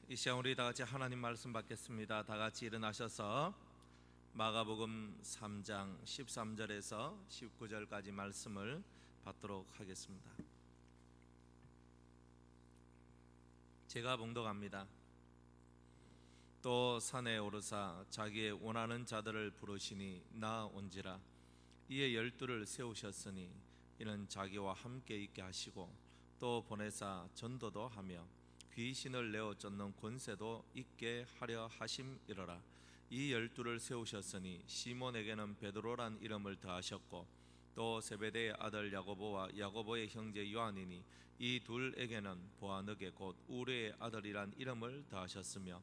이 시간 우리 다 같이 하나님 말씀 받겠습니다. 다 같이 일어나셔서 마가복음 3장 13절에서 19절까지 말씀을 받도록 하겠습니다. 제가 봉독합니다. 또 산에 오르사 자기의 원하는 자들을 부르시니 나온지라. 이에 12를 세우셨으니 이는 자기와 함께 있게 하시고 또 보내사 전도도 하며 귀신을 내어 쫓는 권세도 있게 하려 하심이로라. 이 12를 세우셨으니 시몬에게는 베드로란 이름을 더하셨고 또 세베대의 아들 야고보와 야고보의 형제 요한이니 이 둘에게는 보아느게 곧 우레의 아들이란 이름을 더하셨으며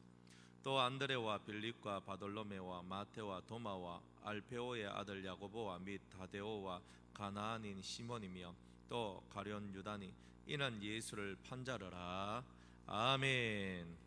또 안드레와 빌립과 바돌로메와 마테와 도마와 알페오의 아들 야고보와 및 다데오와 가나안인 시몬이며 또 가룟 유다니 이는 예수를 판자르라. 아멘.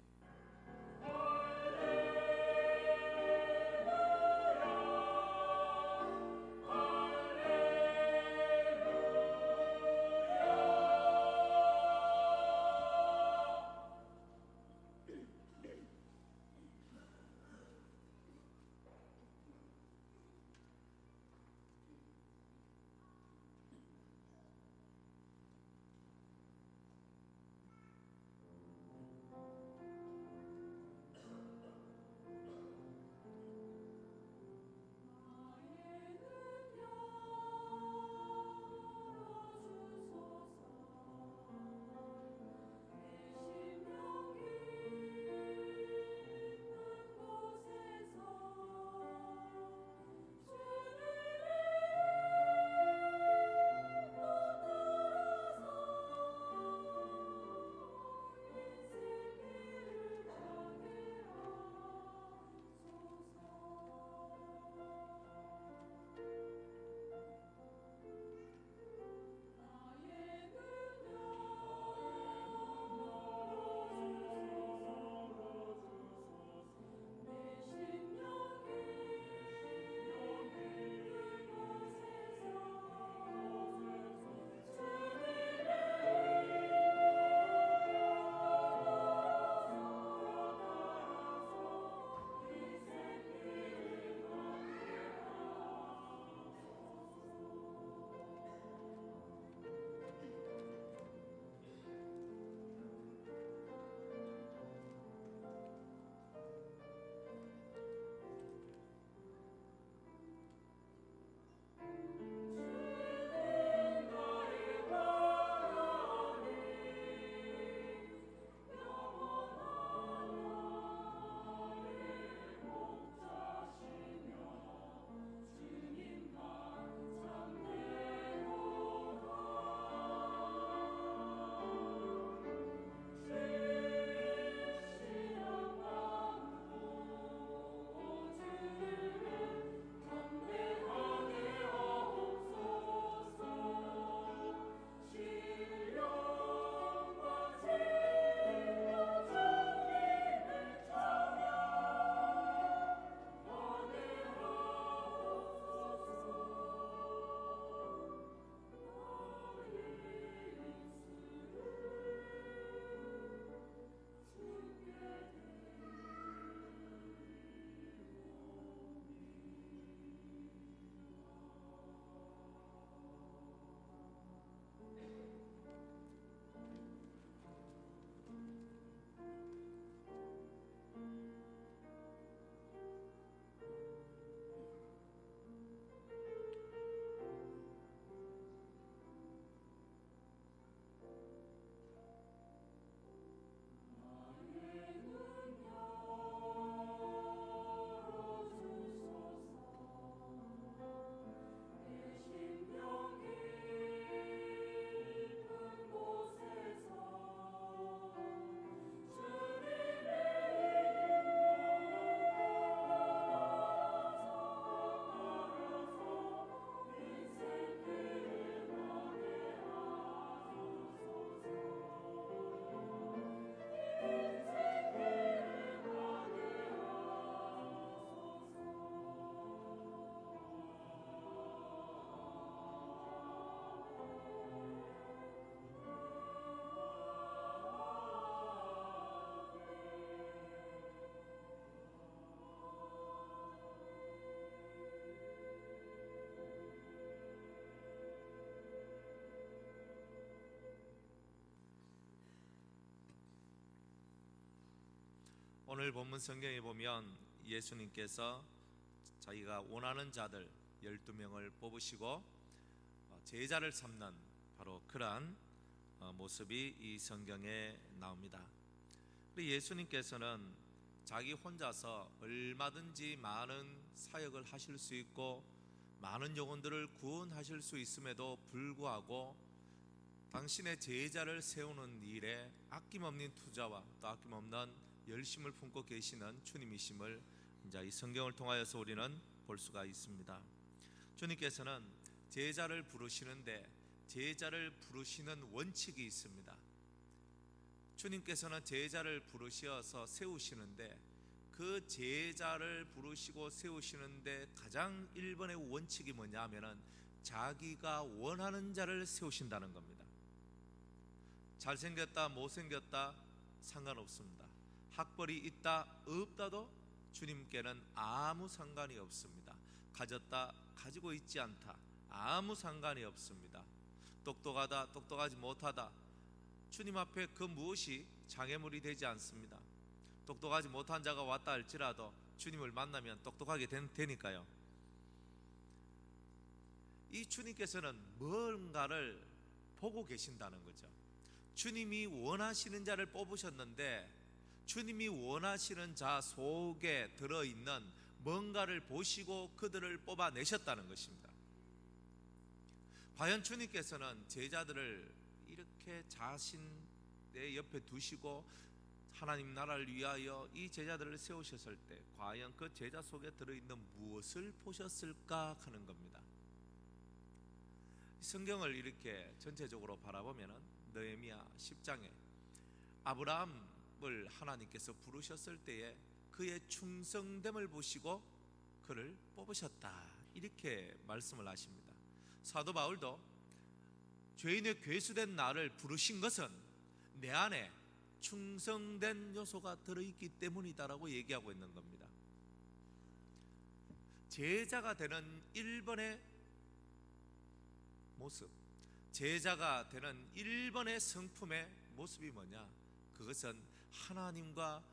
오늘 본문 성경에 보면 예수님께서 자기가 원하는 자들 12명을 뽑으시고 제자를 삼는 바로 그러한 모습이 이 성경에 나옵니다. 예수님께서는 자기 혼자서 얼마든지 많은 사역을 하실 수 있고 많은 영혼들을 구원하실 수 있음에도 불구하고 당신의 제자를 세우는 일에 아낌없는 투자와 또 아낌없는 열심을 품고 계시는 주님이심을 이제 이 성경을 통하여서 우리는 볼 수가 있습니다. 주님께서는 제자를 부르시는데 제자를 부르시는 원칙이 있습니다. 주님께서는 제자를 부르셔서 세우시는데 그 제자를 부르시고 세우시는데 가장 1번의 원칙이 뭐냐 하면은 자기가 원하는 자를 세우신다는 겁니다. 잘생겼다 못생겼다 상관없습니다. 학벌이 있다 없다도 주님께는 아무 상관이 없습니다. 가졌다 가지고 있지 않다 아무 상관이 없습니다. 똑똑하다 똑똑하지 못하다 주님 앞에 그 무엇이 장애물이 되지 않습니다. 똑똑하지 못한 자가 왔다 할지라도 주님을 만나면 똑똑하게 되니까요. 이 주님께서는 뭔가를 보고 계신다는 거죠. 주님이 원하시는 자를 뽑으셨는데 주님이 원하시는 자 속에 들어있는 뭔가를 보시고 그들을 뽑아내셨다는 것입니다. 과연 주님께서는 제자들을 이렇게 자신의 옆에 두시고 하나님 나라를 위하여 이 제자들을 세우셨을 때 과연 그 제자 속에 들어있는 무엇을 보셨을까 하는 겁니다. 성경을 이렇게 전체적으로 바라보면 느헤미야 10장에 아브라함을 하나님께서 부르셨을 때에 그의 충성됨을 보시고 그를 뽑으셨다 이렇게 말씀을 하십니다. 사도 바울도 죄인의 괴수된 나를 부르신 것은 내 안에 충성된 요소가 들어있기 때문이다라고 얘기하고 있는 겁니다. 제자가 되는 1번의 모습, 제자가 되는 1번의 성품의 모습이 뭐냐? 그것은 하나님과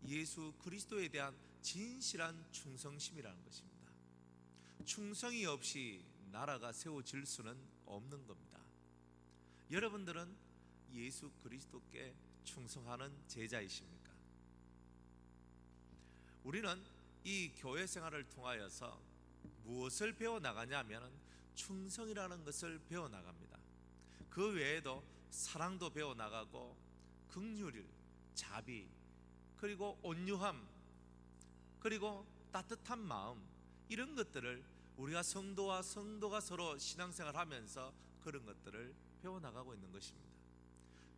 예수 그리스도에 대한 진실한 충성심이라는 것입니다. 충성이 없이 나라가 세워질 수는 없는 겁니다. 여러분들은 예수 그리스도께 충성하는 제자이십니까? 우리는 이 교회 생활을 통하여서 무엇을 배워나가냐면 충성이라는 것을 배워나갑니다. 그 외에도 사랑도 배워나가고 긍휼, 자비, 그리고 온유함, 그리고 따뜻한 마음 이런 것들을 우리가 성도와 성도가 서로 신앙생활하면서 그런 것들을 배워나가고 있는 것입니다.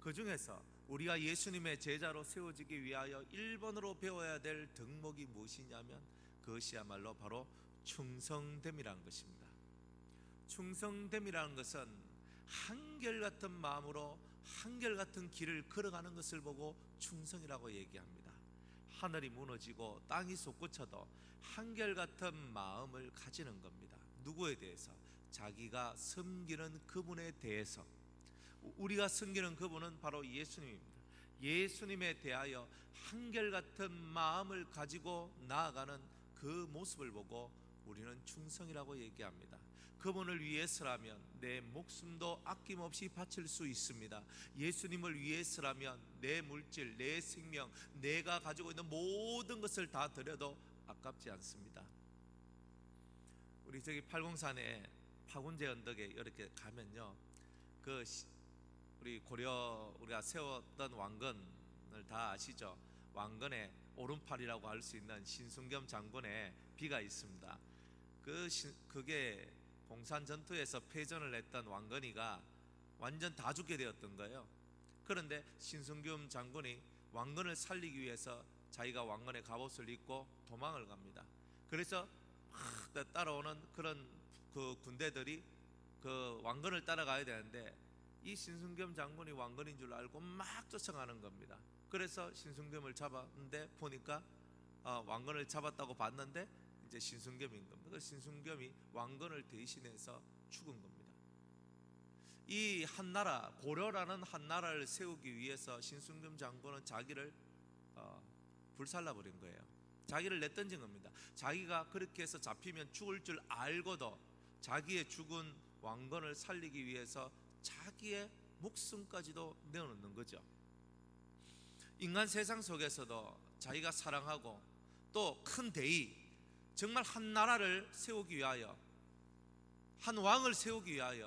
그 중에서 우리가 예수님의 제자로 세워지기 위하여 1번으로 배워야 될 덕목이 무엇이냐면 그것이야말로 바로 충성됨이라는 것입니다. 충성됨이라는 것은 한결같은 마음으로 한결같은 길을 걸어가는 것을 보고 충성이라고 얘기합니다. 하늘이 무너지고 땅이 솟구쳐도 한결같은 마음을 가지는 겁니다. 누구에 대해서? 자기가 섬기는 그분에 대해서. 우리가 섬기는 그분은 바로 예수님입니다. 예수님에 대하여 한결같은 마음을 가지고 나아가는 그 모습을 보고 우리는 충성이라고 얘기합니다. 그분을 위해서라면 내 목숨도 아낌없이 바칠 수 있습니다. 예수님을 위해서라면 내 물질, 내 생명, 내가 가지고 있는 모든 것을 다 드려도 아깝지 않습니다. 우리 저기 팔공산에 파군제 언덕에 이렇게 가면요, 그 우리 고려 우리가 세웠던 왕건을 다 아시죠? 왕건의 오른팔이라고 할 수 있는 신순겸 장군의 비가 있습니다. 그게 공산 전투에서 패전을 했던 왕건이가 완전 다 죽게 되었던 거예요. 그런데 신순겸 장군이 왕건을 살리기 위해서 자기가 왕건의 갑옷을 입고 도망을 갑니다. 그래서 막 따라오는 그런 그 군대들이 그 왕건을 따라가야 되는데 이 신순겸 장군이 왕건인 줄 알고 막 쫓아가는 겁니다. 그래서 신순겸을 잡았는데 보니까 왕건을 잡았다고 봤는데 이제 신순겸인 겁니다. 그래서 신순겸이 왕건을 대신해서 죽은 겁니다. 이 한나라, 고려라는 한나라를 세우기 위해서 신순겸 장군은 자기를 불살라버린 거예요. 자기를 내던진 겁니다. 자기가 그렇게 해서 잡히면 죽을 줄 알고도 자기의 죽은 왕건을 살리기 위해서 자기의 목숨까지도 내어놓는 거죠. 인간 세상 속에서도 자기가 사랑하고 또 큰 대의, 정말 한 나라를 세우기 위하여, 한 왕을 세우기 위하여,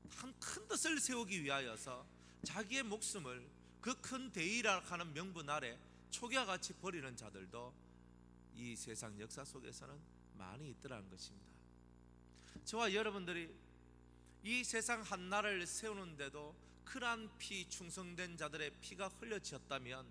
한 큰 뜻을 세우기 위하여서 자기의 목숨을 그 큰 대의라 하는 명분 아래 초기와 같이 버리는 자들도 이 세상 역사 속에서는 많이 있더라는 것입니다. 저와 여러분들이 이 세상 한 나라를 세우는데도 그러한 피, 충성된 자들의 피가 흘려졌다면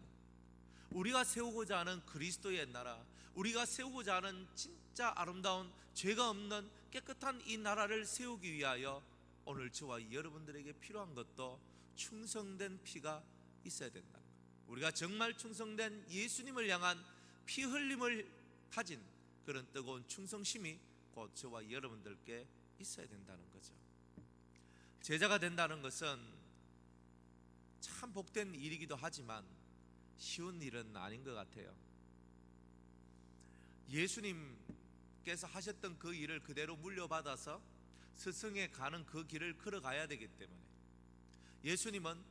우리가 세우고자 하는 그리스도의 나라, 우리가 세우고자 하는 진짜 아름다운 죄가 없는 깨끗한 이 나라를 세우기 위하여 오늘 저와 여러분들에게 필요한 것도 충성된 피가 있어야 된다. 우리가 정말 충성된 예수님을 향한 피 흘림을 가진 그런 뜨거운 충성심이 곧 저와 여러분들께 있어야 된다는 거죠. 제자가 된다는 것은 참 복된 일이기도 하지만 쉬운 일은 아닌 것 같아요. 예수님께서 하셨던 그 일을 그대로 물려받아서 스승에 가는 그 길을 걸어가야 되기 때문에 예수님은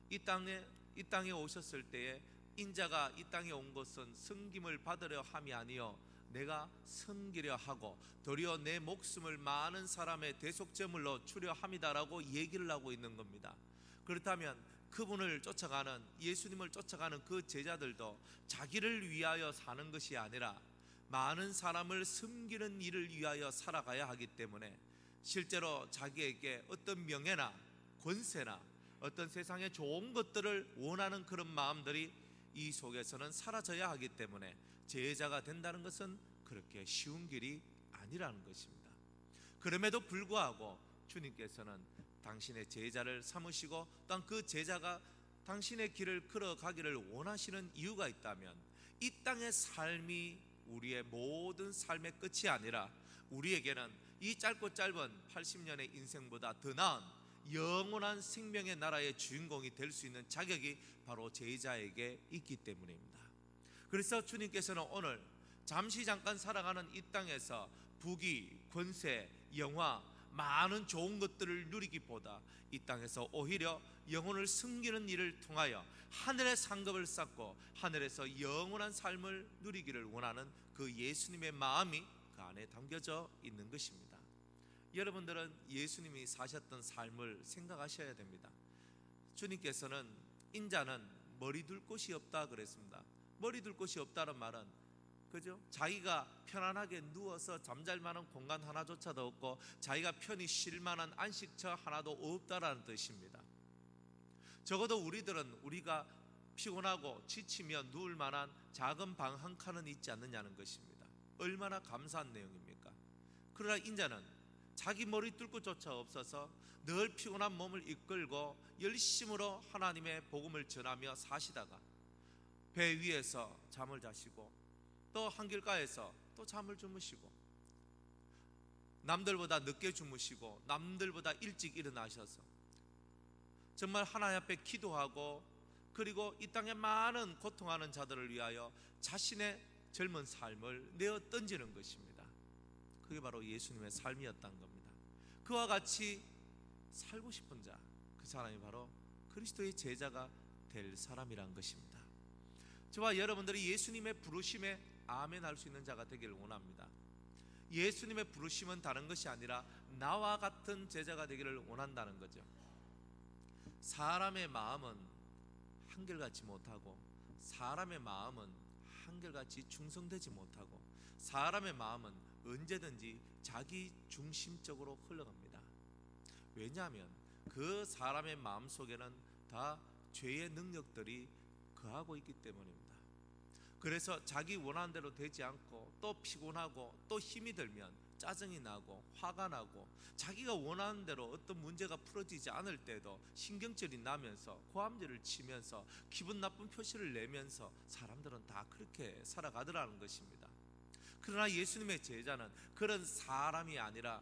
이 땅에 오셨을 때에 인자가 이 땅에 온 것은 섬김을 받으려 함이 아니요 내가 섬기려 하고 도리어 내 목숨을 많은 사람의 대속제물로 주려 함이다라고 얘기를 하고 있는 겁니다. 그렇다면 그분을 쫓아가는, 예수님을 쫓아가는 그 제자들도 자기를 위하여 사는 것이 아니라 많은 사람을 섬기는 일을 위하여 살아가야 하기 때문에 실제로 자기에게 어떤 명예나 권세나 어떤 세상의 좋은 것들을 원하는 그런 마음들이 이 속에서는 사라져야 하기 때문에 제자가 된다는 것은 그렇게 쉬운 길이 아니라는 것입니다. 그럼에도 불구하고 주님께서는 당신의 제자를 삼으시고 또한 그 제자가 당신의 길을 걸어가기를 원하시는 이유가 있다면 이 땅의 삶이 우리의 모든 삶의 끝이 아니라 우리에게는 이 짧고 짧은 80년의 인생보다 더 나은 영원한 생명의 나라의 주인공이 될 수 있는 자격이 바로 제자에게 있기 때문입니다. 그래서 주님께서는 오늘 잠시 잠깐 살아가는 이 땅에서 부귀, 권세, 영화, 많은 좋은 것들을 누리기보다 이 땅에서 오히려 영혼을 숨기는 일을 통하여 하늘의 상급을 쌓고 하늘에서 영원한 삶을 누리기를 원하는 그 예수님의 마음이 그 안에 담겨져 있는 것입니다. 여러분들은 예수님이 사셨던 삶을 생각하셔야 됩니다. 주님께서는 인자는 머리 둘 곳이 없다 그랬습니다. 머리 둘 곳이 없다는 말은 그죠? 자기가 편안하게 누워서 잠잘 만한 공간 하나조차도 없고 자기가 편히 쉴 만한 안식처 하나도 없다라는 뜻입니다. 적어도 우리가 피곤하고 지치며 누울 만한 작은 방 한 칸은 있지 않느냐는 것입니다. 얼마나 감사한 내용입니까? 그러나 인자는 자기 머리 뚫 곳조차 없어서 늘 피곤한 몸을 이끌고 열심으로 하나님의 복음을 전하며 사시다가 배 위에서 잠을 자시고 또 한길가에서 또 잠을 주무시고 남들보다 늦게 주무시고 남들보다 일찍 일어나셔서 정말 하나님 앞에 기도하고 그리고 이 땅에 많은 고통하는 자들을 위하여 자신의 젊은 삶을 내어 던지는 것입니다. 그게 바로 예수님의 삶이었던 겁니다. 그와 같이 살고 싶은 자, 그 사람이 바로 그리스도의 제자가 될 사람이란 것입니다. 저와 여러분들이 예수님의 부르심에 아멘 할 수 있는 자가 되기를 원합니다. 예수님의 부르심은 다른 것이 아니라 나와 같은 제자가 되기를 원한다는 거죠. 사람의 마음은 한결같이 못하고 사람의 마음은 한결같이 충성되지 못하고 사람의 마음은 언제든지 자기 중심적으로 흘러갑니다. 왜냐하면 그 사람의 마음 속에는 다 죄의 능력들이 거하고 있기 때문입니다. 그래서 자기 원하는 대로 되지 않고 또 피곤하고 또 힘이 들면 짜증이 나고 화가 나고 자기가 원하는 대로 어떤 문제가 풀어지지 않을 때도 신경질이 나면서 고함질을 치면서 기분 나쁜 표시를 내면서 사람들은 다 그렇게 살아가더라는 것입니다. 그러나 예수님의 제자는 그런 사람이 아니라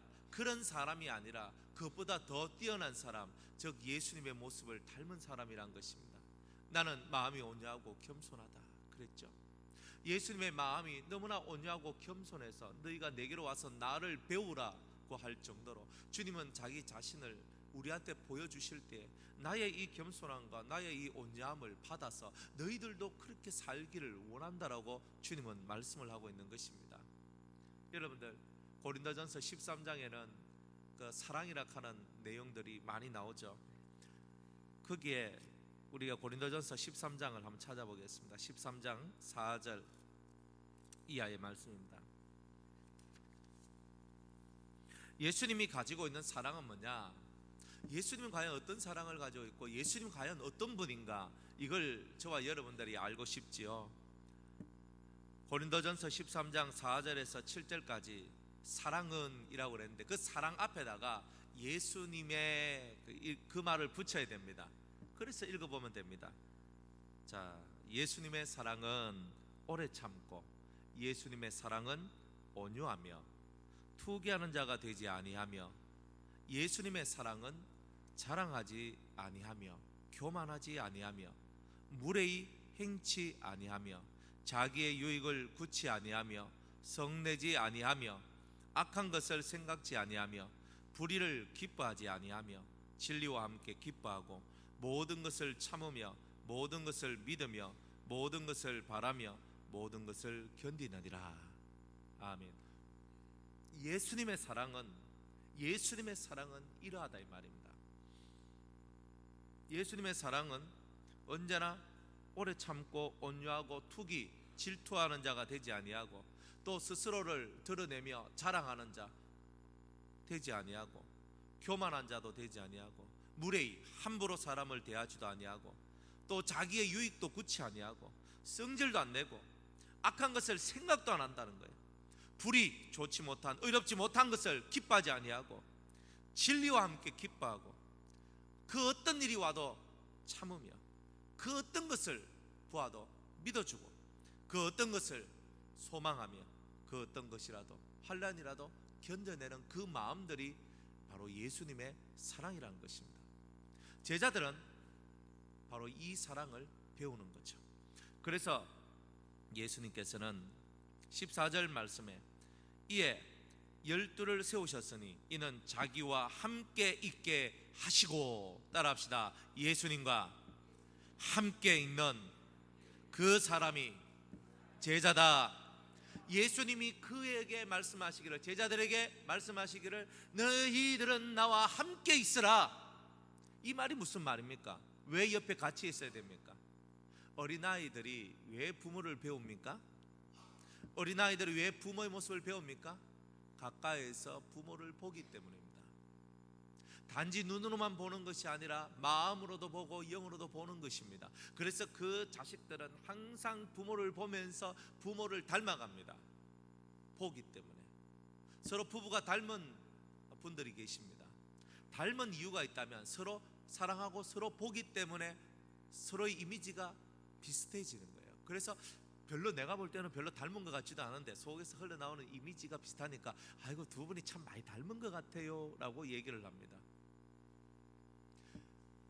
그것보다 더 뛰어난 사람, 즉 예수님의 모습을 닮은 사람이란 것입니다. 나는 마음이 온유하고 겸손하다 그랬죠. 예수님의 마음이 너무나 온유하고 겸손해서 너희가 내게로 와서 나를 배우라고 할 정도로 주님은 자기 자신을 우리한테 보여주실 때 나의 이 겸손함과 나의 이 온유함을 받아서 너희들도 그렇게 살기를 원한다라고 주님은 말씀을 하고 있는 것입니다. 여러분들, 고린도전서 13장에는 그 사랑이라 하는 내용들이 많이 나오죠. 거기에 우리가 고린도전서 13장을 한번 찾아보겠습니다. 13장 4절 이하의 말씀입니다. 예수님이 가지고 있는 사랑은 뭐냐? 예수님은 과연 어떤 사랑을 가지고 있고 예수님은 과연 어떤 분인가? 이걸 저와 여러분들이 알고 싶지요. 고린도전서 13장 4절에서 7절까지 사랑은 이라고 그랬는데 그 사랑 앞에다가 예수님의 그 말을 붙여야 됩니다. 그래서 읽어보면 됩니다. 자, 예수님의 사랑은 오래 참고 예수님의 사랑은 온유하며 투기하는 자가 되지 아니하며 예수님의 사랑은 자랑하지 아니하며 교만하지 아니하며 무례히 행치 아니하며 자기의 유익을 굳지 아니하며 성내지 아니하며 악한 것을 생각지 아니하며 불의를 기뻐하지 아니하며 진리와 함께 기뻐하고 모든 것을 참으며 모든 것을 믿으며 모든 것을 바라며 모든 것을 견디느니라. 아멘. 예수님의 사랑은 이러하다 이 말입니다. 예수님의 사랑은 언제나 오래 참고 온유하고 투기 질투하는 자가 되지 아니하고 또 스스로를 드러내며 자랑하는 자 되지 아니하고 교만한 자도 되지 아니하고 무례히 함부로 사람을 대하지도 아니하고 또 자기의 유익도 굳지 아니하고 성질도 안 내고 악한 것을 생각도 안 한다는 거예요. 불이 좋지 못한 의롭지 못한 것을 기뻐하지 아니하고 진리와 함께 기뻐하고 그 어떤 일이 와도 참으며 그 어떤 것을 보아도 믿어주고 그 어떤 것을 소망하며 그 어떤 것이라도 환난이라도 견뎌내는 그 마음들이 바로 예수님의 사랑이라는 것입니다. 제자들은 바로 이 사랑을 배우는 거죠. 그래서 예수님께서는 14절 말씀에 이에 12를 세우셨으니 이는 자기와 함께 있게 하시고, 따라합시다. 예수님과 함께 있는 그 사람이 제자다. 예수님이 그에게 말씀하시기를, 제자들에게 말씀하시기를 너희들은 나와 함께 있으라. 이 말이 무슨 말입니까? 왜 옆에 같이 있어야 됩니까? 어린아이들이 왜 부모를 배웁니까? 어린아이들이 왜 부모의 모습을 배웁니까? 가까이에서 부모를 보기 때문입니다. 단지 눈으로만 보는 것이 아니라 마음으로도 보고 영으로도 보는 것입니다. 그래서 그 자식들은 항상 부모를 보면서 부모를 닮아갑니다. 보기 때문에. 서로 부부가 닮은 분들이 계십니다. 닮은 이유가 있다면 서로 사랑하고 서로 보기 때문에 서로의 이미지가 비슷해지는 거예요. 그래서 별로 내가 볼 때는 별로 닮은 것 같지도 않은데 속에서 흘러나오는 이미지가 비슷하니까 아이고 두 분이 참 많이 닮은 것 같아요 라고 얘기를 합니다.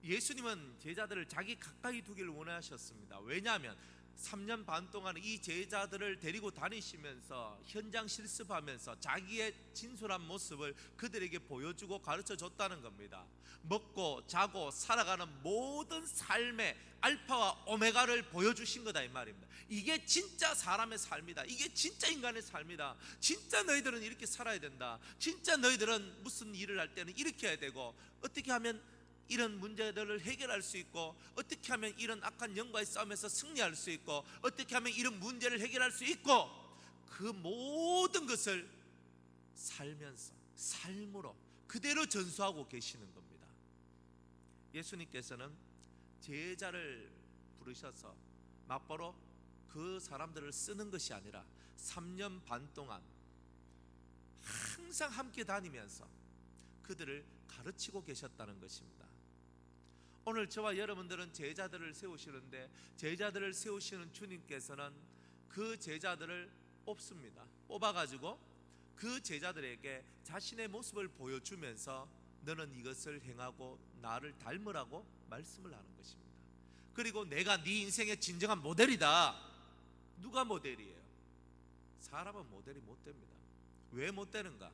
예수님은 제자들을 자기 가까이 두기를 원하셨습니다. 왜냐하면 3년 반 동안 이 제자들을 데리고 다니시면서 현장 실습하면서 자기의 진솔한 모습을 그들에게 보여주고 가르쳐 줬다는 겁니다. 먹고 자고 살아가는 모든 삶의 알파와 오메가를 보여주신 거다 이 말입니다. 이게 진짜 사람의 삶이다. 이게 진짜 인간의 삶이다. 진짜 너희들은 이렇게 살아야 된다. 진짜 너희들은 무슨 일을 할 때는 이렇게 해야 되고 어떻게 하면 이런 문제들을 해결할 수 있고 어떻게 하면 이런 악한 영과의 싸움에서 승리할 수 있고 어떻게 하면 이런 문제를 해결할 수 있고 그 모든 것을 살면서 삶으로 그대로 전수하고 계시는 겁니다. 예수님께서는 제자를 부르셔서 막바로 그 사람들을 쓰는 것이 아니라 3년 반 동안 항상 함께 다니면서 그들을 가르치고 계셨다는 것입니다. 오늘 저와 여러분들은 제자들을 세우시는데 제자들을 세우시는 주님께서는 그 제자들을 뽑아가지고 그 제자들에게 자신의 모습을 보여주면서 너는 이것을 행하고 나를 닮으라고 말씀을 하는 것입니다. 그리고 내가 네 인생의 진정한 모델이다. 누가 모델이에요? 사람은 모델이 못 됩니다. 왜 못 되는가?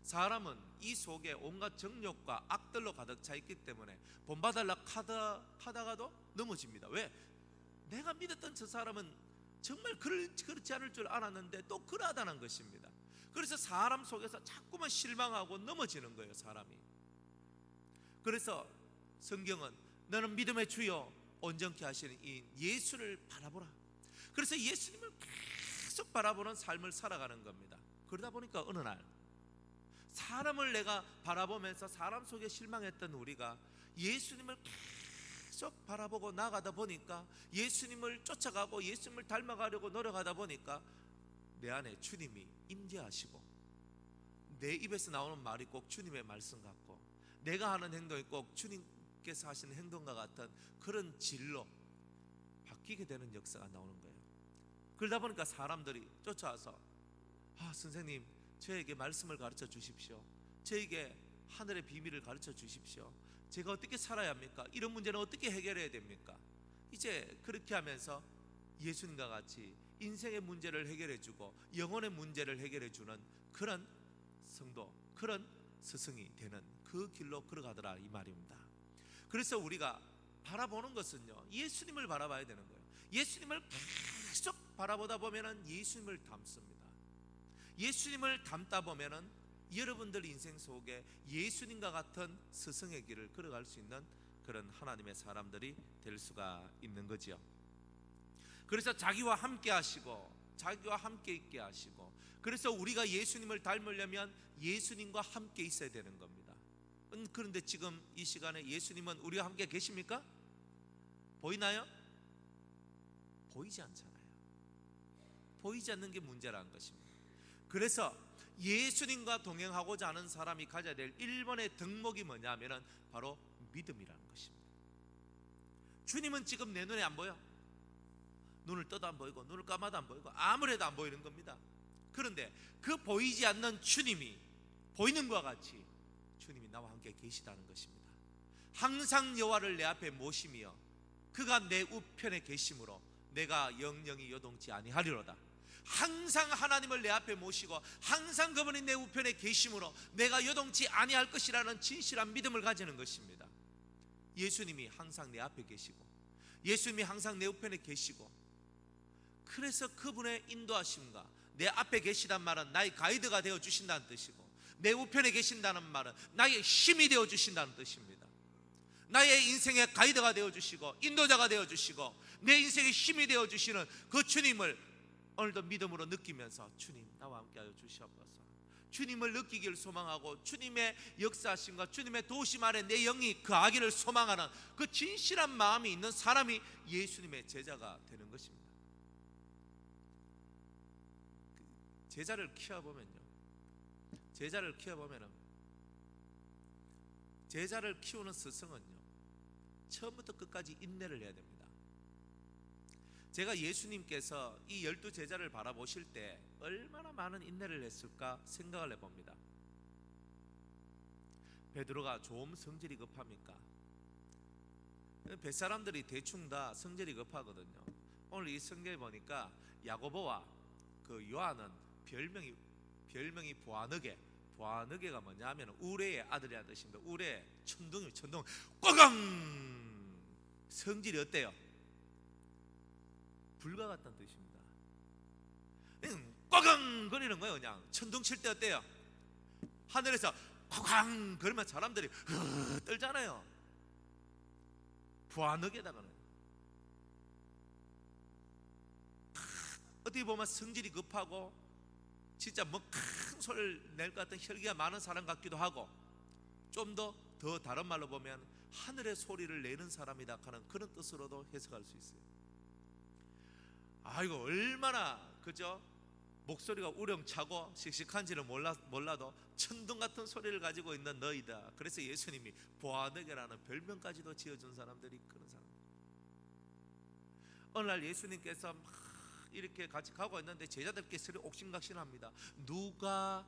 사람은 이 속에 온갖 정욕과 악들로 가득 차 있기 때문에 본받으려 하다가도 넘어집니다. 왜? 내가 믿었던 저 사람은 정말 그렇지 않을 줄 알았는데 또 그러하다는 것입니다. 그래서 사람 속에서 자꾸만 실망하고 넘어지는 거예요, 사람이. 그래서 성경은 너는 믿음의 주요 온전케 하시는 이 예수를 바라보라. 그래서 예수님을 계속 바라보는 삶을 살아가는 겁니다. 그러다 보니까 어느 날 사람을 내가 바라보면서 사람 속에 실망했던 우리가 예수님을 계속 바라보고 나가다 보니까, 예수님을 쫓아가고 예수님을 닮아가려고 노력하다 보니까 내 안에 주님이 임재하시고, 내 입에서 나오는 말이 꼭 주님의 말씀 같고, 내가 하는 행동이 꼭 주님께서 하시는 행동과 같은 그런 질로 바뀌게 되는 역사가 나오는 거예요. 그러다 보니까 사람들이 쫓아와서 선생님, 저에게 말씀을 가르쳐 주십시오. 저에게 하늘의 비밀을 가르쳐 주십시오. 제가 어떻게 살아야 합니까? 이런 문제는 어떻게 해결해야 됩니까? 이제 그렇게 하면서 예수님과 같이 인생의 문제를 해결해 주고 영혼의 문제를 해결해 주는 그런 성도, 그런 스승이 되는 그 길로 걸어가더라, 이 말입니다. 그래서 우리가 바라보는 것은요, 예수님을 바라봐야 되는 거예요. 예수님을 계속 바라보다 보면은 예수님을 닮습니다. 예수님을 닮다 보면은 여러분들 인생 속에 예수님과 같은 스승의 길을 걸어갈 수 있는 그런 하나님의 사람들이 될 수가 있는 거죠. 그래서 자기와 함께 하시고 자기와 함께 있게 하시고, 그래서 우리가 예수님을 닮으려면 예수님과 함께 있어야 되는 겁니다. 그런데 지금 이 시간에 예수님은 우리와 함께 계십니까? 보이나요? 보이지 않잖아요. 보이지 않는 게 문제라는 것입니다. 그래서 예수님과 동행하고자 하는 사람이 가져야 될 1번의 덕목이 뭐냐면은 바로 믿음이라는 것입니다. 주님은 지금 내 눈에 안 보여. 눈을 떠도 안 보이고 눈을 감아도 안 보이고 아무래도 안 보이는 겁니다. 그런데 그 보이지 않는 주님이 보이는 것과 같이 주님이 나와 함께 계시다는 것입니다. 항상 여호와를 내 앞에 모시며 그가 내 우편에 계심으로 내가 영영이 요동치 아니하리로다. 항상 하나님을 내 앞에 모시고 항상 그분이 내 우편에 계심으로 내가 요동치 아니할 것이라는 진실한 믿음을 가지는 것입니다. 예수님이 항상 내 앞에 계시고 예수님이 항상 내 우편에 계시고, 그래서 그분의 인도하심과 내 앞에 계시단 말은 나의 가이드가 되어 주신다는 뜻이고, 내 우편에 계신다는 말은 나의 힘이 되어 주신다는 뜻입니다. 나의 인생의 가이드가 되어 주시고 인도자가 되어 주시고 내 인생의 힘이 되어 주시는 그 주님을 오늘도 믿음으로 느끼면서 주님 나와 함께하여 주시옵소서. 주님을 느끼기를 소망하고 주님의 역사하심과 주님의 도우심 아래 내 영이 거하기를 소망하는 그 진실한 마음이 있는 사람이 예수님의 제자가 되는 것입니다. 제자를 키워보면요, 제자를 키우는 스승은요, 처음부터 끝까지 인내를 해야 됩니다. 제가 예수님께서 이 12제자를 바라보실 때 얼마나 많은 인내를 했을까 생각을 해봅니다. 베드로가 좀 성질이 급합니까? 뱃사람들이 대충 다 성질이 급하거든요. 오늘 이 성경에 보니까 야고보와 그 요한은 별명이 보아너게가 뭐냐 하면 우레의 아들이라는 뜻입니다. 우레, 천둥 꼬강! 성질이 어때요? 불과 같다는 뜻입니다. 꼬강 거리는 거예요. 그냥 천둥 칠 때 어때요? 하늘에서 꼬강 그러면 사람들이 떨잖아요. 부하너게다가는 어떻게 보면 성질이 급하고 진짜 뭐 큰 소리를 낼 것 같은 혈기가 많은 사람 같기도 하고, 좀 더 다른 말로 보면 하늘의 소리를 내는 사람이다 하는 그런 뜻으로도 해석할 수 있어요. 이거 얼마나 그죠? 목소리가 우렁차고 씩씩한지는 몰라도 천둥 같은 소리를 가지고 있는 너희다. 그래서 예수님이 보아너게라는 별명까지도 지어준 사람들이 그런 사람들. 어느 날 예수님께서 막 이렇게 같이 가고 있는데 제자들끼리 옥신각신합니다. 누가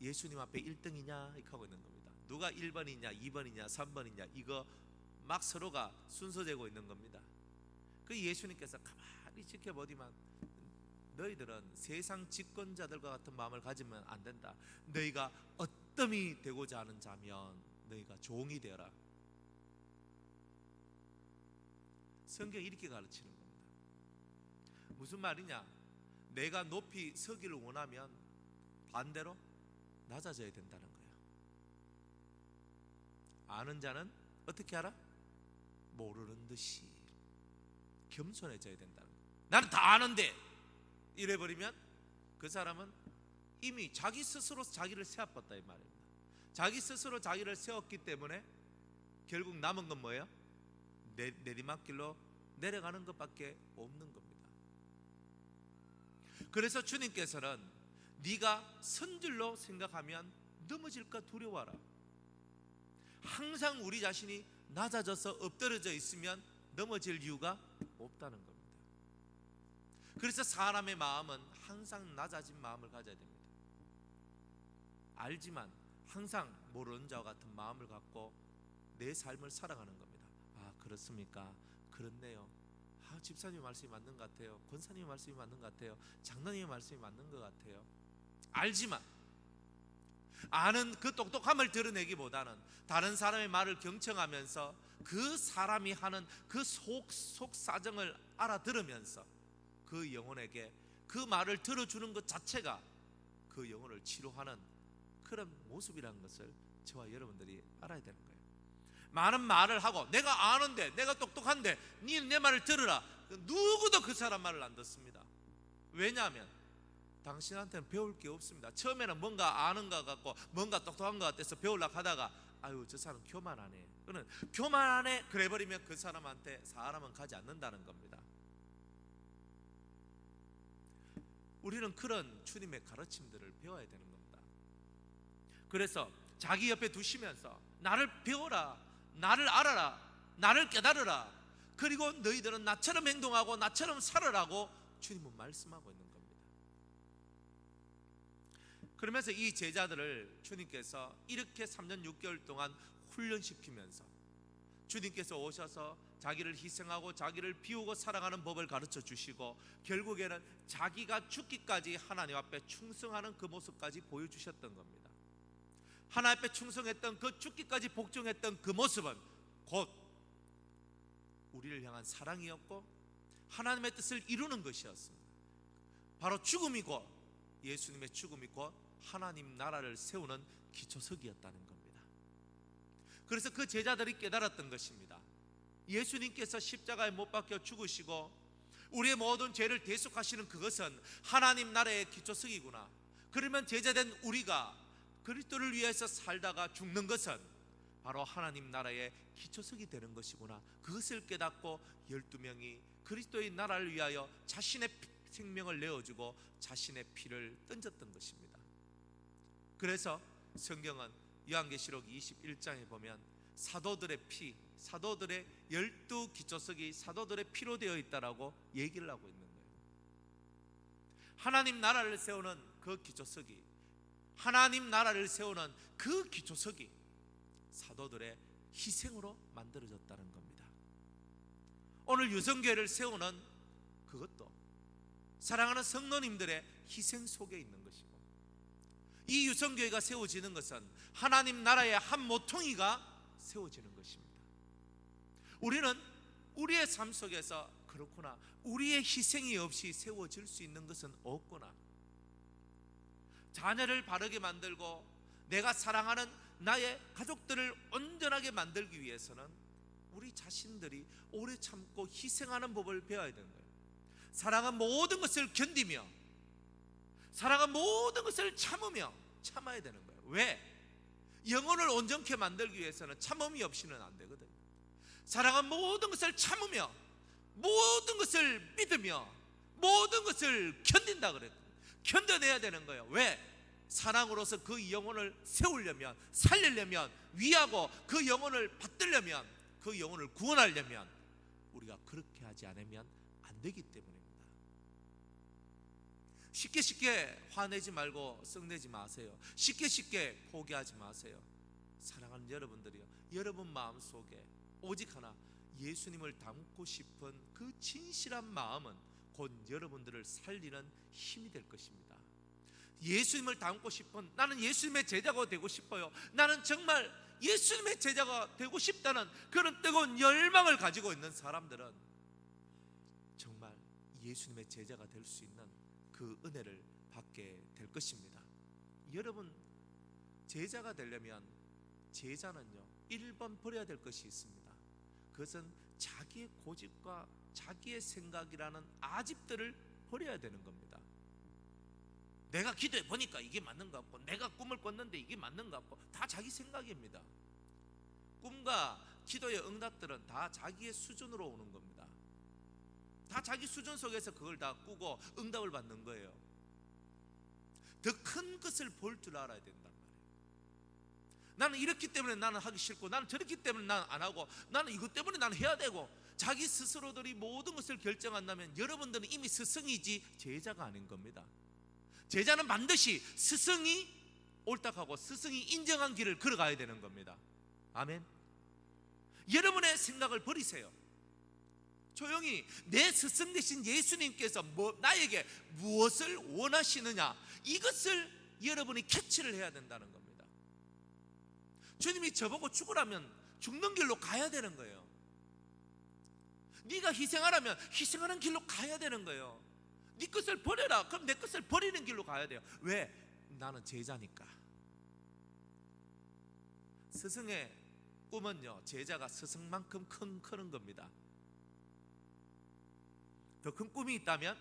예수님 앞에 1등이냐 이렇게 하고 있는 겁니다. 누가 1번이냐 2번이냐 3번이냐 이거 막 서로가 순서 재고 있는 겁니다. 그 예수님께서 가만히 지켜보더만 너희들은 세상 집권자들과 같은 마음을 가지면 안 된다. 너희가 어뜸이 되고자 하는 자면 너희가 종이 되어라. 성경이 이렇게 가르치는 겁니다. 무슨 말이냐? 내가 높이 서기를 원하면 반대로 낮아져야 된다는 거예요. 아는 자는 어떻게 하라? 모르는 듯이 겸손해져야 된다는 거예요. 나는 다 아는데 이래버리면 그 사람은 이미 자기 스스로 자기를 세워봤다 이 말입니다. 자기 스스로 자기를 세웠기 때문에 결국 남은 건 뭐예요? 내리막길로 내려가는 것밖에 없는 겁니다. 그래서 주님께서는 네가 선줄로 생각하면 넘어질까 두려워하라. 항상 우리 자신이 낮아져서 엎드려져 있으면 넘어질 이유가 없다는 겁니다. 그래서 사람의 마음은 항상 낮아진 마음을 가져야 됩니다. 알지만 항상 모르는 자와 같은 마음을 갖고 내 삶을 살아가는 겁니다. 아, 그렇습니까? 그렇네요. 아, 집사님 말씀이 맞는 것 같아요. 권사님 말씀이 맞는 것 같아요. 장로님 말씀이 맞는 것 같아요. 알지만 아는 그 똑똑함을 드러내기보다는 다른 사람의 말을 경청하면서 그 사람이 하는 그 속 사정을 알아들으면서 그 영혼에게 그 말을 들어주는 것 자체가 그 영혼을 치료하는 그런 모습이라는 것을 저와 여러분들이 알아야 되는 거예요. 많은 말을 하고 내가 아는데, 내가 똑똑한데 니는 내 말을 들으라. 누구도 그 사람 말을 안 듣습니다. 왜냐하면 당신한테는 배울 게 없습니다. 처음에는 뭔가 아는 것 같고 뭔가 똑똑한 것 같아서 배우려고 하다가 아유, 저 사람 교만하네. 그는 교만하네 그래버리면 그 사람한테 사람은 가지 않는다는 겁니다. 우리는 그런 주님의 가르침들을 배워야 되는 겁니다. 그래서 자기 옆에 두시면서 나를 배워라, 나를 알아라, 나를 깨달으라, 그리고 너희들은 나처럼 행동하고 나처럼 살아라고 주님은 말씀하고 있는 겁니다. 그러면서 이 제자들을 주님께서 이렇게 3년 6개월 동안 훈련시키면서 주님께서 오셔서 자기를 희생하고 자기를 비우고 살아가는 법을 가르쳐 주시고 결국에는 자기가 죽기까지 하나님 앞에 충성하는 그 모습까지 보여주셨던 겁니다. 하나님 앞에 충성했던 그 죽기까지 복종했던 그 모습은 곧 우리를 향한 사랑이었고 하나님의 뜻을 이루는 것이었습니다. 바로 죽음이 곧 예수님의 죽음이 곧 하나님 나라를 세우는 기초석이었다는 겁니다. 그래서 그 제자들이 깨달았던 것입니다. 예수님께서 십자가에 못 박혀 죽으시고 우리의 모든 죄를 대속하시는 그것은 하나님 나라의 기초석이구나. 그러면 제자된 우리가 그리스도를 위해서 살다가 죽는 것은 바로 하나님 나라의 기초석이 되는 것이구나. 그것을 깨닫고 12명이 그리스도의 나라를 위하여 자신의 생명을 내어주고 자신의 피를 던졌던 것입니다. 그래서 성경은 요한계시록 21장에 보면 사도들의 피, 사도들의 12기초석이 사도들의 피로 되어 있다라고 얘기를 하고 있는 거예요. 하나님 나라를 세우는 그 기초석이, 하나님 나라를 세우는 그 기초석이 사도들의 희생으로 만들어졌다는 겁니다. 오늘 유성교회를 세우는 그것도 사랑하는 성도님들의 희생 속에 있는 것이고, 이 유성교회가 세워지는 것은 하나님 나라의 한 모퉁이가 세워지는 것입니다. 우리는 우리의 삶 속에서 그렇구나, 우리의 희생이 없이 세워질 수 있는 것은 없구나. 자녀를 바르게 만들고 내가 사랑하는 나의 가족들을 온전하게 만들기 위해서는 우리 자신들이 오래 참고 희생하는 법을 배워야 되는 거예요. 사랑은 모든 것을 견디며, 사랑은 모든 것을 참으며 참아야 되는 거예요. 왜? 영혼을 온전케 만들기 위해서는 참음이 없이는 안 되거든요. 사랑은 모든 것을 참으며 모든 것을 믿으며 모든 것을 견딘다 그랬고 견뎌내야 되는 거예요. 왜? 사랑으로서 그 영혼을 세우려면, 살리려면, 위하고 그 영혼을 받들려면, 그 영혼을 구원하려면 우리가 그렇게 하지 않으면 안 되기 때문입니다. 쉽게 화내지 말고 썩내지 마세요. 쉽게 포기하지 마세요. 사랑하는 여러분들이요, 여러분 마음속에 오직 하나 예수님을 닮고 싶은 그 진실한 마음은 곧 여러분들을 살리는 힘이 될 것입니다. 예수님을 닮고 싶은, 나는 예수님의 제자가 되고 싶어요, 나는 정말 예수님의 제자가 되고 싶다는 그런 뜨거운 열망을 가지고 있는 사람들은 정말 예수님의 제자가 될 수 있는 그 은혜를 받게 될 것입니다. 여러분, 제자가 되려면 제자는요 1번 버려야 될 것이 있습니다. 그것은 자기의 고집과 자기의 생각이라는 아집들을 버려야 되는 겁니다. 내가 기도해 보니까 이게 맞는 것 같고, 내가 꿈을 꿨는데 이게 맞는 것 같고, 다 자기 생각입니다. 꿈과 기도의 응답들은 다 자기의 수준으로 오는 겁니다. 다 자기 수준 속에서 그걸 다 꾸고 응답을 받는 거예요. 더 큰 것을 볼 줄 알아야 된단 말이에요. 나는 이렇기 때문에 나는 하기 싫고, 나는 저렇기 때문에 나는 안 하고, 나는 이것 때문에 나는 해야 되고, 자기 스스로들이 모든 것을 결정한다면 여러분들은 이미 스승이지 제자가 아닌 겁니다. 제자는 반드시 스승이 옳다하고 스승이 인정한 길을 걸어가야 되는 겁니다. 아멘. 여러분의 생각을 버리세요. 조용히 내 스승 되신 예수님께서 나에게 무엇을 원하시느냐, 이것을 여러분이 캐치를 해야 된다는 겁니다. 주님이 저보고 죽으라면 죽는 길로 가야 되는 거예요. 네가 희생하라면 희생하는 길로 가야 되는 거예요. 네 것을 버려라, 그럼 내 것을 버리는 길로 가야 돼요. 왜? 나는 제자니까. 스승의 꿈은요 제자가 스승만큼 크는 겁니다. 더 큰 꿈이 있다면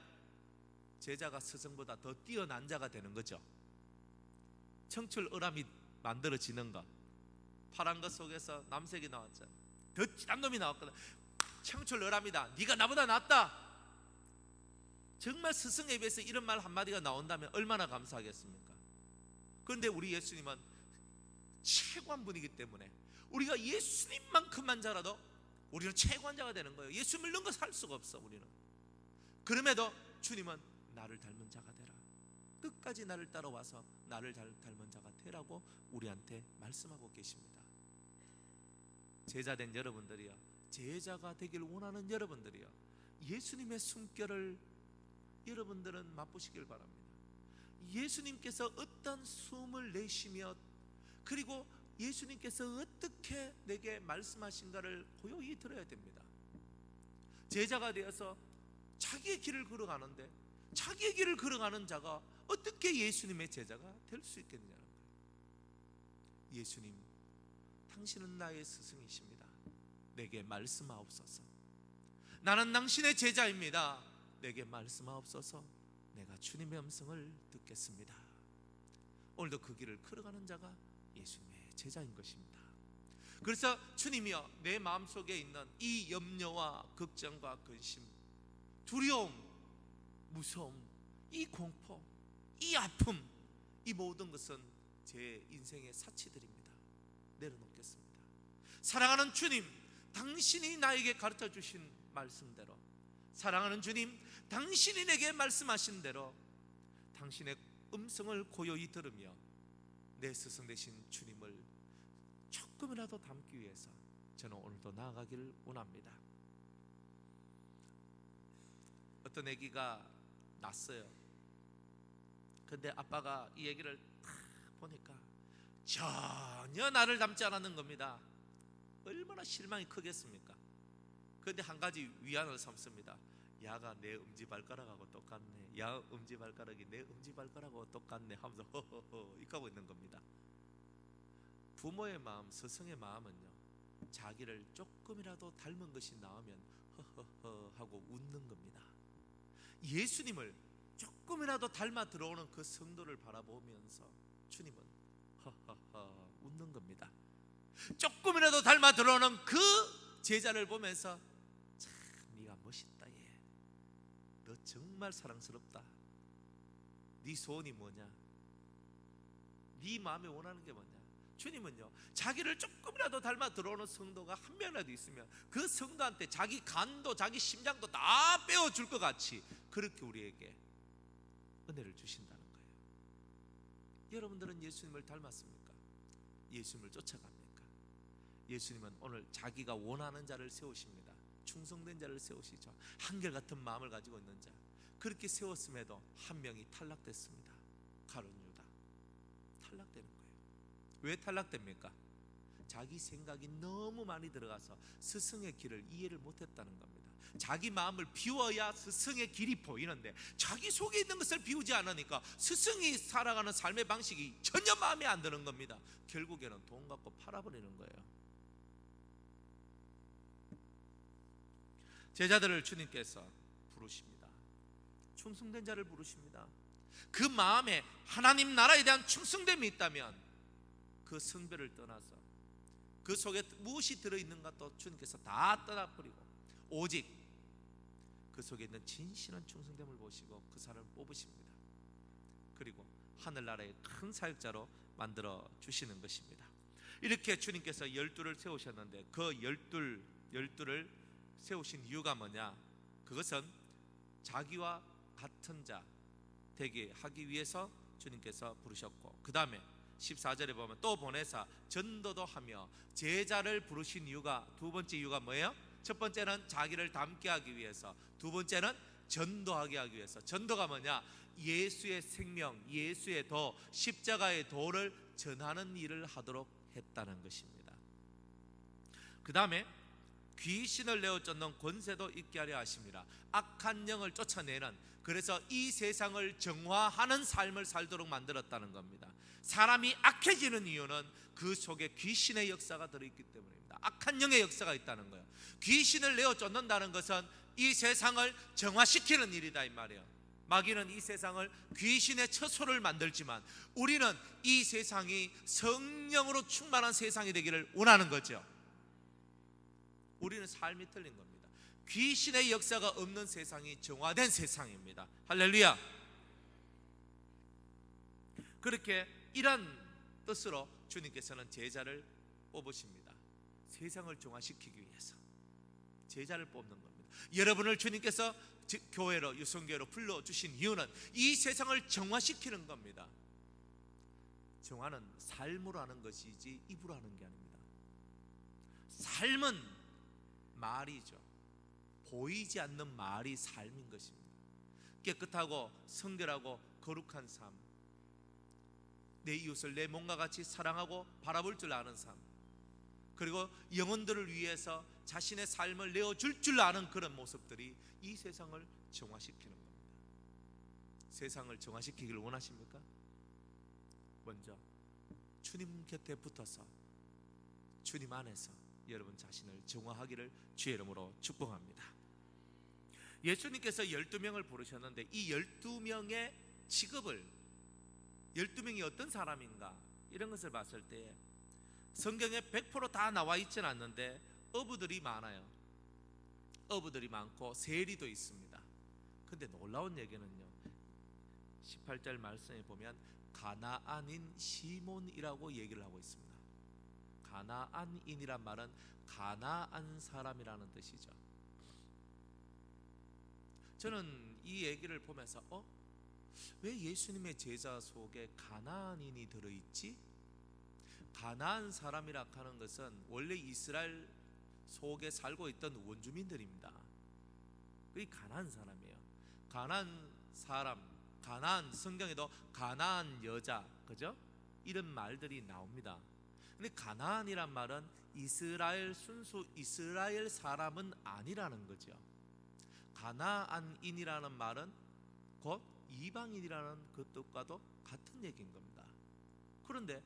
제자가 스승보다 더 뛰어난 자가 되는 거죠. 청출어람이 만들어지는 것, 파란 것 속에서 남색이 나왔잖아. 더 진한 놈이 나왔거든. 청출어람이다, 네가 나보다 낫다. 정말 스승에 비해서 이런 말 한마디가 나온다면 얼마나 감사하겠습니까? 그런데 우리 예수님은 최고한 분이기 때문에 우리가 예수님만큼만 자라도 우리는 최고한 자가 되는 거예요. 예수님을 넘어 살 수가 없어. 우리는. 그럼에도 주님은 나를 닮은 자가 되라, 끝까지 나를 따라와서 나를 닮은 자가 되라고 우리한테 말씀하고 계십니다. 제자된 여러분들이요, 제자가 되길 원하는 여러분들이요, 예수님의 숨결을 여러분들은 맛보시길 바랍니다. 예수님께서 어떤 숨을 내쉬며, 그리고 예수님께서 어떻게 내게 말씀하신가를 고요히 들어야 됩니다. 제자가 되어서 자기의 길을 걸어가는데, 자기의 길을 걸어가는 자가 어떻게 예수님의 제자가 될 수 있겠느냐는 거예요. 예수님, 당신은 나의 스승이십니다. 내게 말씀하옵소서. 나는 당신의 제자입니다. 내게 말씀하옵소서. 내가 주님의 음성을 듣겠습니다. 오늘도 그 길을 걸어가는 자가 예수님의 제자인 것입니다. 그래서 주님이여, 내 마음속에 있는 이 염려와 걱정과 근심, 두려움, 무서움, 이 공포, 이 아픔, 이 모든 것은 제 인생의 사치들입니다. 내려놓겠습니다. 사랑하는 주님, 당신이 나에게 가르쳐 주신 말씀대로, 사랑하는 주님, 당신이 내게 말씀하신 대로 당신의 음성을 고요히 들으며 내 스승 되신 주님을 조금이라도 닮기 위해서 저는 오늘도 나아가기를 원합니다. 어떤 아기가 낳았어요. 근데 아빠가 이 아기를 딱 보니까 전혀 나를 닮지 않았는 겁니다. 얼마나 실망이 크겠습니까? 그런데 한 가지 위안을 삼습니다. 야가 내 엄지발가락하고 똑같네, 야 엄지발가락이 내 엄지발가락하고 똑같네 하면서 허허허 이렇게 하고 있는 겁니다. 부모의 마음, 스승의 마음은요, 자기를 조금이라도 닮은 것이 나오면 허허허 하고 웃는 겁니다. 예수님을 조금이라도 닮아 들어오는 그 성도를 바라보면서 주님은 허허허 웃는 겁니다. 조금이라도 닮아 들어오는 그 제자를 보면서 참 네가 멋있다, 얘. 너 정말 사랑스럽다. 네 소원이 뭐냐? 네 마음에 원하는 게 뭐냐? 주님은요, 자기를 조금이라도 닮아 들어오는 성도가 한 명이라도 있으면 그 성도한테 자기 간도 자기 심장도 다 빼어줄 것 같이 그렇게 우리에게 은혜를 주신다는 거예요. 여러분들은 예수님을 닮았습니까? 예수님을 쫓아갑니까? 예수님은 오늘 자기가 원하는 자를 세우십니다. 충성된 자를 세우시죠. 한결같은 마음을 가지고 있는 자, 그렇게 세웠음에도 한 명이 탈락됐습니다. 가룟 유다. 탈락되는 거예요. 왜 탈락됩니까? 자기 생각이 너무 많이 들어가서 스승의 길을 이해를 못했다는 겁니다. 자기 마음을 비워야 스승의 길이 보이는데 자기 속에 있는 것을 비우지 않으니까 스승이 살아가는 삶의 방식이 전혀 마음에 안 드는 겁니다. 결국에는 돈 갖고 팔아버리는 거예요. 제자들을 주님께서 부르십니다. 충성된 자를 부르십니다. 그 마음에 하나님 나라에 대한 충성됨이 있다면 그 성별을 떠나서 그 속에 무엇이 들어있는가 또 주님께서 다 떠나버리고 오직 그 속에 있는 진실한 충성됨을 보시고 그 사람을 뽑으십니다. 그리고 하늘나라의 큰 사역자로 만들어 주시는 것입니다. 이렇게 주님께서 12를 세우셨는데 그 12를 세우신 이유가 뭐냐? 그것은 자기와 같은 자 되게 하기 위해서 주님께서 부르셨고, 그 다음에 14절에 보면 또 보내사 전도도 하며 제자를 부르신 이유가, 두 번째 이유가 뭐예요? 첫 번째는 자기를 닮게 하기 위해서, 두 번째는 전도하게 하기 위해서. 전도가 뭐냐? 예수의 생명, 예수의 도, 십자가의 도를 전하는 일을 하도록 했다는 것입니다. 그 다음에 귀신을 내어 쫓는 권세도 있게 하려 하십니다. 악한 영을 쫓아내는, 그래서 이 세상을 정화하는 삶을 살도록 만들었다는 겁니다. 사람이 악해지는 이유는 그 속에 귀신의 역사가 들어있기 때문입니다. 악한 영의 역사가 있다는 거예요. 귀신을 내어 쫓는다는 것은 이 세상을 정화시키는 일이다 이 말이에요. 마귀는 이 세상을 귀신의 처소를 만들지만 우리는 이 세상이 성령으로 충만한 세상이 되기를 원하는 거죠. 우리는 삶이 틀린 겁니다. 귀신의 역사가 없는 세상이 정화된 세상입니다. 할렐루야. 그렇게 이런 뜻으로 주님께서는 제자를 뽑으십니다. 세상을 정화시키기 위해서 제자를 뽑는 겁니다. 여러분을 주님께서 교회로, 유성교회로 불러주신 이유는 이 세상을 정화시키는 겁니다. 정화는 삶으로 하는 것이지 입으로 하는 게 아닙니다. 삶은 말이죠. 보이지 않는 말이 삶인 것입니다. 깨끗하고 성결하고 거룩한 삶, 내 이웃을 내 몸과 같이 사랑하고 바라볼 줄 아는 삶, 그리고 영혼들을 위해서 자신의 삶을 내어줄 줄 아는 그런 모습들이 이 세상을 정화시키는 겁니다. 세상을 정화시키기를 원하십니까? 먼저 주님 곁에 붙어서 주님 안에서 여러분 자신을 정화하기를 주의 이름으로 축복합니다. 예수님께서 12명을 부르셨는데 이 12명의 직업을, 12명이 어떤 사람인가, 이런 것을 봤을 때 성경에 100% 다 나와 있지는 않는데 어부들이 많아요. 어부들이 많고 세리도 있습니다. 근데 놀라운 얘기는요, 18절 말씀에 보면 가나안인 시몬이라고 얘기를 하고 있습니다. 가나안인이란 말은 가나안 사람이라는 뜻이죠. 저는 이 얘기를 보면서 왜 예수님의 제자 속에 가나안인이 들어있지? 가나안 사람이라 하는 것은 원래 이스라엘 속에 살고 있던 원주민들입니다. 그게 가나안 사람이에요. 가나안 사람, 가나안, 성경에도 가나안 여자, 그죠? 이런 말들이 나옵니다. 근데 가나안이란 말은 이스라엘, 순수 이스라엘 사람은 아니라는 거죠. 가나안인이라는 말은 곧 이방인이라는 그 뜻과도 같은 얘기인 겁니다. 그런데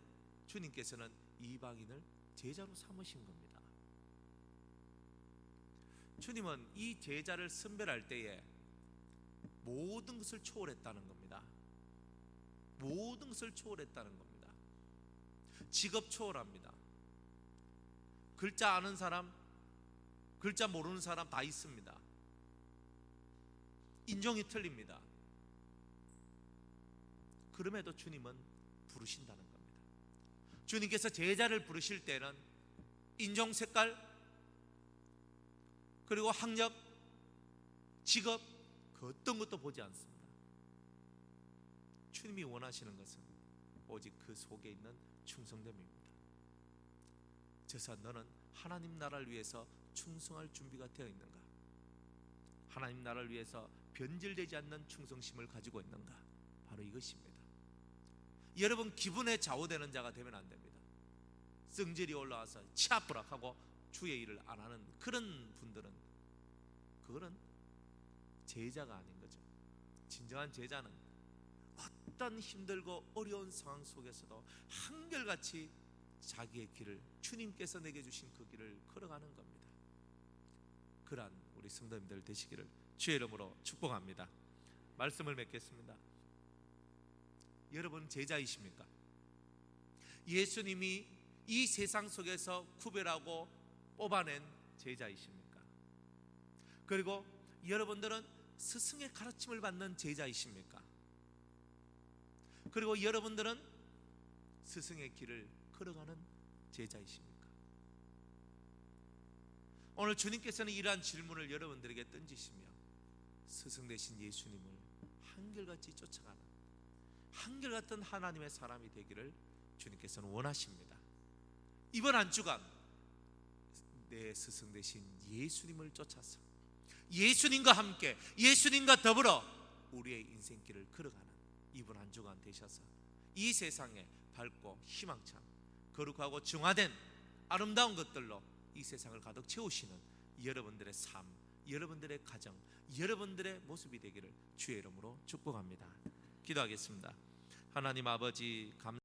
주님께서는 이방인을 제자로 삼으신 겁니다. 주님은 이 제자를 선별할 때에 모든 것을 초월했다는 겁니다. 모든 것을 초월했다는 겁니다. 직업 초월합니다. 글자 아는 사람, 글자 모르는 사람 다 있습니다. 인종이 틀립니다. 그럼에도 주님은 부르신다는 겁니다. 주님께서 제자를 부르실 때는 인종, 색깔, 그리고 학력, 직업, 그 어떤 것도 보지 않습니다. 주님이 원하시는 것은 오직 그 속에 있는 충성됨입니다. 저서 너는 하나님 나라를 위해서 충성할 준비가 되어 있는가? 하나님 나라를 위해서 변질되지 않는 충성심을 가지고 있는가? 바로 이것입니다. 여러분, 기분에 좌우되는 자가 되면 안 됩니다. 성질이 올라와서 치아부락하고 주의 일을 안 하는 그런 분들은 그거는 제자가 아닌 거죠. 진정한 제자는 어떤 힘들고 어려운 상황 속에서도 한결같이 자기의 길을, 주님께서 내게 주신 그 길을 걸어가는 겁니다. 그러한 우리 성도님들 되시기를 주의 이름으로 축복합니다. 말씀을 맺겠습니다. 여러분 제자이십니까? 예수님이 이 세상 속에서 구별하고 뽑아낸 제자이십니까? 그리고 여러분들은 스승의 가르침을 받는 제자이십니까? 그리고 여러분들은 스승의 길을 걸어가는 제자이십니까? 오늘 주님께서는 이러한 질문을 여러분들에게 던지시며 스승 되신 예수님을 한결같이 쫓아가는 한결같은 하나님의 사람이 되기를 주님께서는 원하십니다. 이번 한 주간 내 스승 되신 예수님을 쫓아서 예수님과 함께, 예수님과 더불어 우리의 인생길을 걸어가는 이번 한 주간 되셔서 이 세상에 밝고 희망찬 거룩하고 정화된 아름다운 것들로 이 세상을 가득 채우시는 여러분들의 삶, 여러분들의 가정, 여러분들의 모습이 되기를 주의 이름으로 축복합니다. 기도하겠습니다. 하나님 아버지,